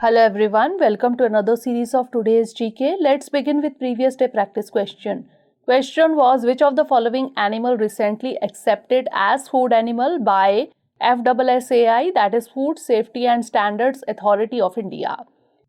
Hello everyone, welcome to another series of today's GK. Let's begin with previous day practice question. Question was, which of the following animal recently accepted as food animal by FSSAI, that is Food Safety and Standards Authority of India?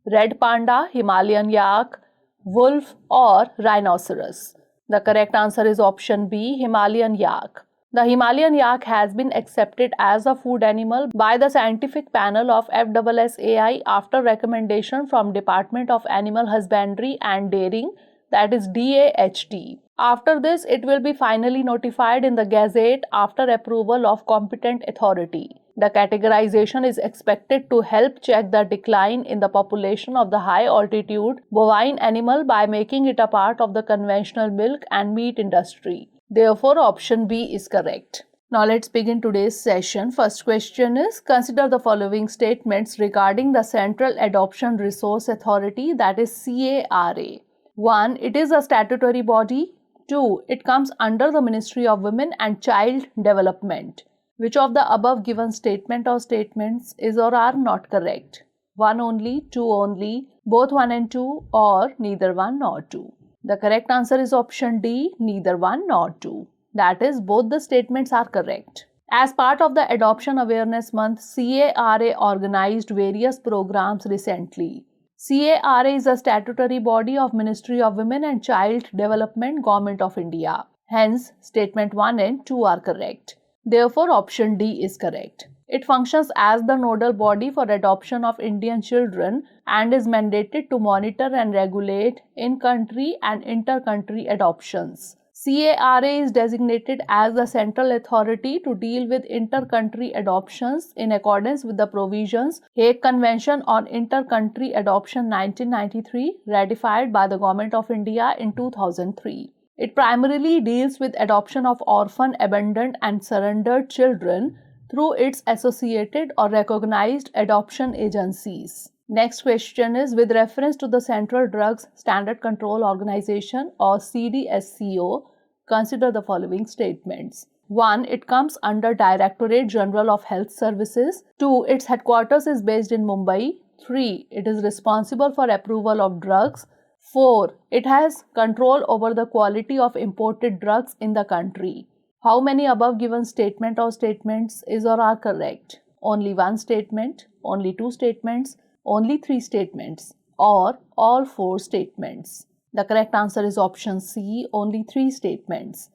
Red panda, Himalayan yak, wolf or rhinoceros? The correct answer is option B, Himalayan yak. The Himalayan yak has been accepted as a food animal by the scientific panel of FSSAI after recommendation from Department of Animal Husbandry and Dairying, that is DAHD. After this, it will be finally notified in the Gazette after approval of competent authority. The categorization is expected to help check the decline in the population of the high-altitude bovine animal by making it a part of the conventional milk and meat industry. Therefore, option B is correct. Now let's begin today's session. First question is, consider the following statements regarding the Central Adoption Resource Authority, that is CARA. 1. It is a statutory body. 2. It comes under the Ministry of Women and Child Development. Which of the above given statement or statements is or are not correct? 1 only, 2 only, both 1 and 2, or neither 1 nor 2? The correct answer is option D, neither 1 nor 2. That is, both the statements are correct. As part of the Adoption Awareness Month, CARA organized various programs recently. CARA is a statutory body of Ministry of Women and Child Development, Government of India. Hence, statement 1 and 2 are correct. Therefore, option D is correct. It functions as the nodal body for adoption of Indian children and is mandated to monitor and regulate in-country and inter-country adoptions. CARA is designated as the central authority to deal with inter-country adoptions in accordance with the provisions Hague Convention on Inter-Country Adoption 1993, ratified by the Government of India in 2003. It primarily deals with adoption of orphan, abandoned and surrendered children through its associated or recognized adoption agencies. Next question is, with reference to the Central Drugs Standard Control Organization or CDSCO, consider the following statements. 1. It comes under Directorate General of Health Services. 2. Its headquarters is based in Mumbai. 3. It is responsible for approval of drugs. 4. It has control over the quality of imported drugs in the country. How many above given statement or statements is or are correct? Only 1 statement, only 2 statements, only 3 statements, or all 4 statements? The correct answer is option C, only 3 statements.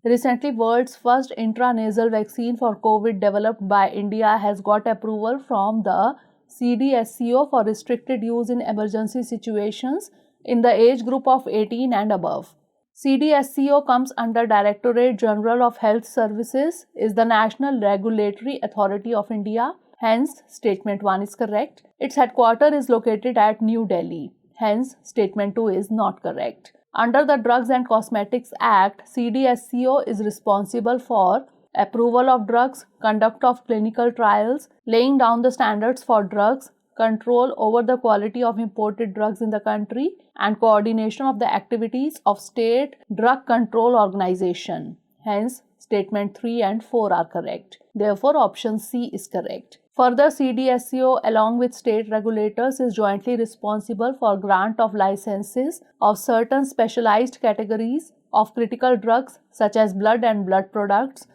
Recently, world's first intranasal vaccine for COVID developed by India has got approval from the CDSCO for restricted use in emergency situations in the age group of 18 and above. CDSCO comes under Directorate General of Health Services, is the National Regulatory Authority of India. Hence, statement 1 is correct. Its headquarters is located at New Delhi. Hence, statement 2 is not correct. Under the Drugs and Cosmetics Act, CDSCO is responsible for approval of drugs, conduct of clinical trials, laying down the standards for drugs, control over the quality of imported drugs in the country, and coordination of the activities of State Drug Control Organization. Hence, statement 3 and 4 are correct. Therefore, option C is correct. Further, CDSCO along with state regulators is jointly responsible for grant of licenses of certain specialized categories of critical drugs such as blood and blood products,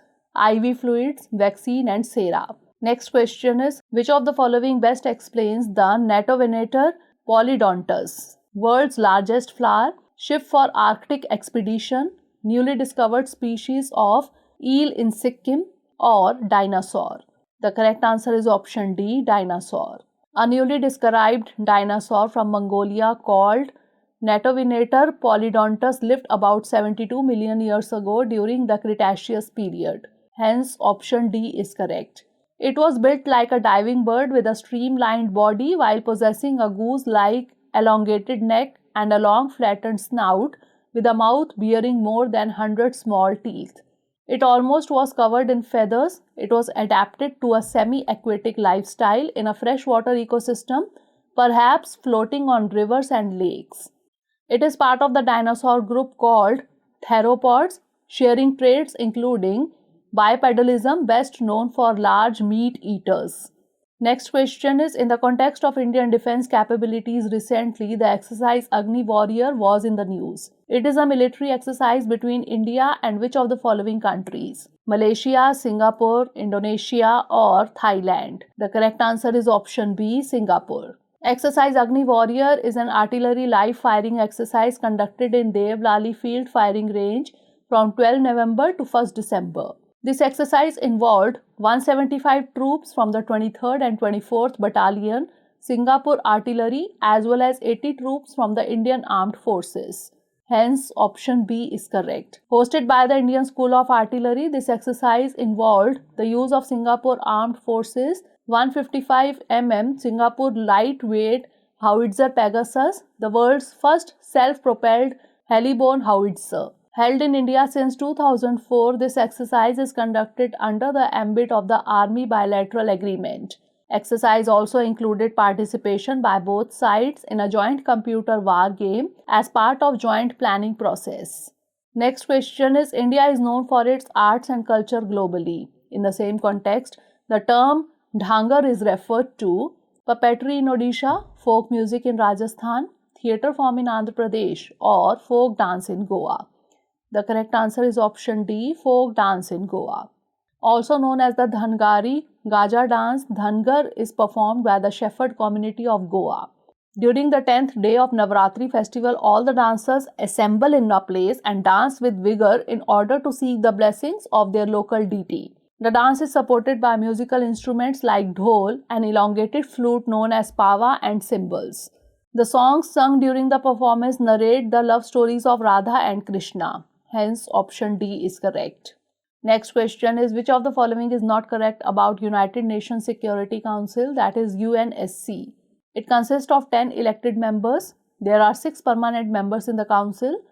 IV fluids, vaccine and sera. Next question is, which of the following best explains the Natovenator polydontus? World's largest flower, ship for Arctic expedition, newly discovered species of eel in Sikkim, or dinosaur? The correct answer is option D, dinosaur. A newly described dinosaur from Mongolia called Natovenator polydontus lived about 72 million years ago during the Cretaceous period. Hence, option D is correct. It was built like a diving bird with a streamlined body while possessing a goose-like elongated neck and a long flattened snout with a mouth bearing more than 100 small teeth. It almost was covered in feathers. It was adapted to a semi-aquatic lifestyle in a freshwater ecosystem, perhaps floating on rivers and lakes. It is part of the dinosaur group called theropods, sharing traits including bipedalism, best known for large meat eaters. Next question is, in the context of Indian defense capabilities recently, the exercise Agni Warrior was in the news. It is a military exercise between India and which of the following countries? Malaysia, Singapore, Indonesia or Thailand? The correct answer is option B, Singapore. Exercise Agni Warrior is an artillery live firing exercise conducted in Devlali Field Firing Range from 12 November to 1st December. This exercise involved 175 troops from the 23rd and 24th Battalion, Singapore Artillery, as well as 80 troops from the Indian Armed Forces. Hence, option B is correct. Hosted by the Indian School of Artillery, this exercise involved the use of Singapore Armed Forces 155 mm Singapore lightweight howitzer Pegasus, the world's first self-propelled heli-borne howitzer. Held in India since 2004, this exercise is conducted under the ambit of the Army Bilateral Agreement. Exercise also included participation by both sides in a joint computer war game as part of joint planning process. Next question is, India is known for its arts and culture globally. In the same context, the term Dhangar is referred to puppetry in Odisha, folk music in Rajasthan, theatre form in Andhra Pradesh or folk dance in Goa. The correct answer is option D, folk dance in Goa. Also known as the Dhangari Gaja dance, Dhangar is performed by the shepherd community of Goa. During the 10th day of Navratri festival, all the dancers assemble in a place and dance with vigor in order to seek the blessings of their local deity. The dance is supported by musical instruments like dhol, an elongated flute known as pawa, and cymbals. The songs sung during the performance narrate the love stories of Radha and Krishna. Hence, option D is correct. Next question is, which of the following is not correct about United Nations Security Council, that is UNSC? It consists of 10 elected members. There are 6 permanent members in the council.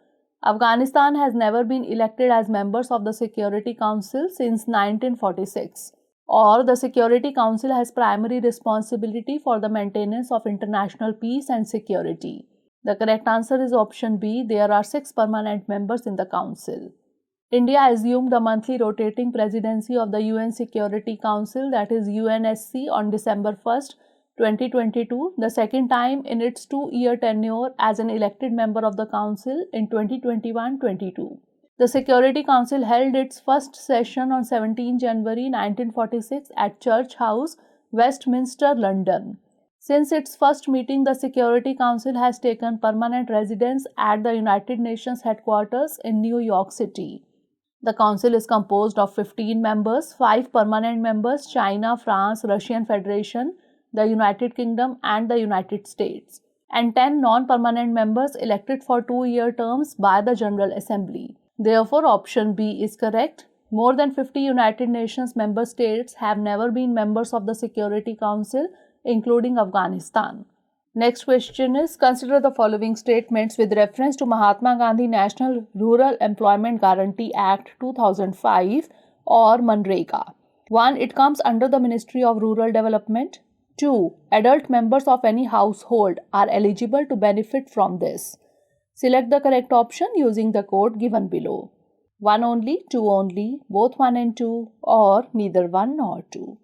Afghanistan has never been elected as members of the Security Council since 1946. Or the Security Council has primary responsibility for the maintenance of international peace and security. The correct answer is option B. There are 6 permanent members in the council. India assumed the monthly rotating presidency of the UN Security Council, that is UNSC, on December 1st, 2022, the second time in its 2-year tenure as an elected member of the Council in 2021-22. The Security Council held its first session on 17 January 1946 at Church House, Westminster, London. Since its first meeting, the Security Council has taken permanent residence at the United Nations headquarters in New York City. The Council is composed of 15 members, 5 permanent members, China, France, Russian Federation, the United Kingdom and the United States, and 10 non-permanent members elected for 2-year terms by the General Assembly. Therefore, option B is correct. More than 50 United Nations member states have never been members of the Security Council, including Afghanistan. Next question is, consider the following statements with reference to Mahatma Gandhi National Rural Employment Guarantee Act 2005 or MNREGA. 1. It comes under the Ministry of Rural Development. 2. Adult members of any household are eligible to benefit from this. Select the correct option using the code given below. 1 only, 2 only, both 1 and 2, or neither 1 nor 2.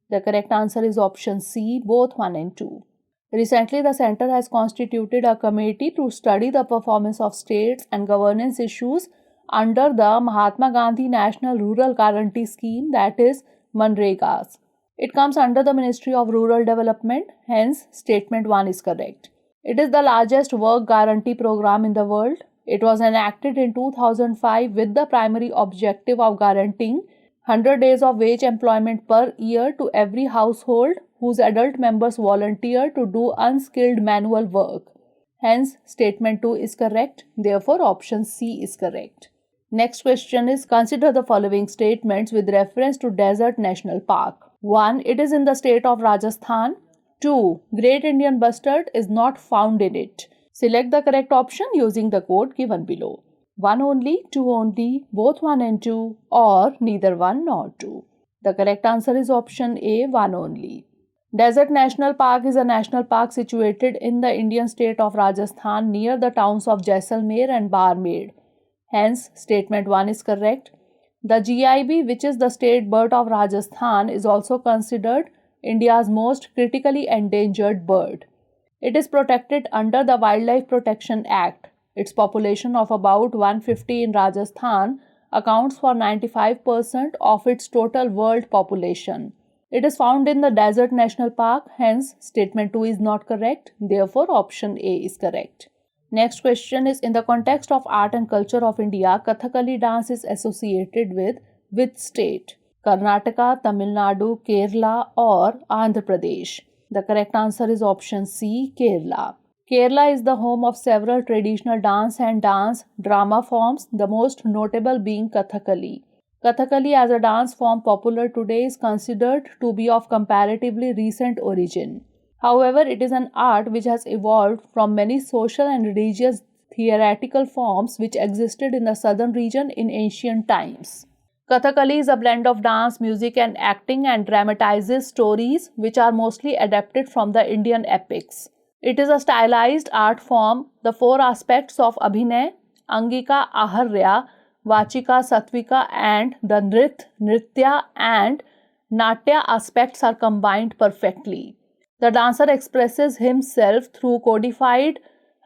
The correct answer is option C, both 1 and 2. Recently, the Centre has constituted a committee to study the performance of states and governance issues under the Mahatma Gandhi National Rural Guarantee Scheme, that is MNREGA. It comes under the Ministry of Rural Development, hence statement 1 is correct. It is the largest work guarantee program in the world. It was enacted in 2005 with the primary objective of guaranteeing 100 days of wage employment per year to every household whose adult members volunteer to do unskilled manual work. Hence, statement 2 is correct. Therefore, option C is correct. Next question is, consider the following statements with reference to Desert National Park. 1. It is in the state of Rajasthan. 2. Great Indian Bustard is not found in it. Select the correct option using the code given below. 1 only, 2 only, both 1 and 2, or neither 1 nor 2. The correct answer is option A, 1 only. Desert National Park is a national park situated in the Indian state of Rajasthan near the towns of Jaisalmer and Barmer. Hence, statement 1 is correct. The GIB, which is the state bird of Rajasthan, is also considered India's most critically endangered bird. It is protected under the Wildlife Protection Act. Its population of about 150 in Rajasthan accounts for 95% of its total world population. It is found in the Desert National Park, hence statement 2 is not correct. Therefore, option A is correct. Next question is, in the context of art and culture of India, Kathakali dance is associated with which state? Karnataka, Tamil Nadu, Kerala or Andhra Pradesh? The correct answer is option C, Kerala. Kerala is the home of several traditional dance and dance drama forms, the most notable being Kathakali. Kathakali as a dance form popular today is considered to be of comparatively recent origin. However, it is an art which has evolved from many social and religious theatrical forms which existed in the southern region in ancient times. Kathakali is a blend of dance, music and acting and dramatizes stories which are mostly adapted from the Indian epics. It is a stylized art form. The four aspects of Abhinay, Angika, Aharya, Vachika, Sattvika and the Nritya and Natya aspects are combined perfectly. The dancer expresses himself through codified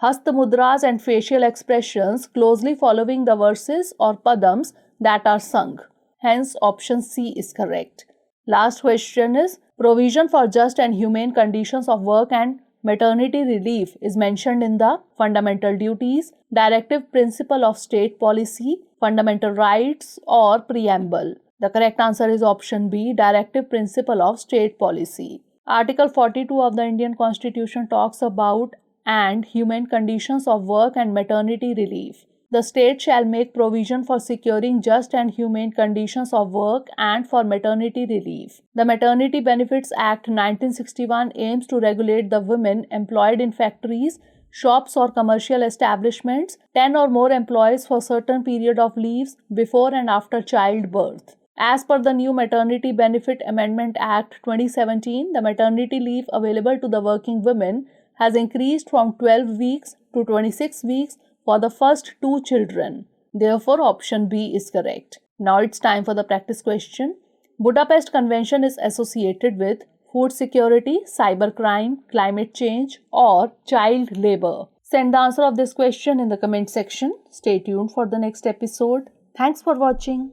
hastamudras and facial expressions closely following the verses or padams that are sung. Hence, option C is correct. Last question is, provision for just and humane conditions of work and maternity relief is mentioned in the Fundamental Duties, Directive Principle of State Policy, Fundamental Rights or Preamble. The correct answer is option B, Directive Principle of State Policy. Article 42 of the Indian Constitution talks about and humane conditions of work and maternity relief. The state shall make provision for securing just and humane conditions of work and for maternity relief. The Maternity Benefits Act 1961 aims to regulate the women employed in factories, shops or commercial establishments, 10 or more employees for certain period of leaves before and after childbirth. As per the new Maternity Benefit Amendment Act 2017, the maternity leave available to the working women has increased from 12 weeks to 26 weeks for the first 2 children. Therefore, option B is correct. Now it's time for the practice question. Budapest Convention is associated with food security, cybercrime, climate change or child labor. Send the answer of this question in the comment section. Stay tuned for the next episode. Thanks for watching.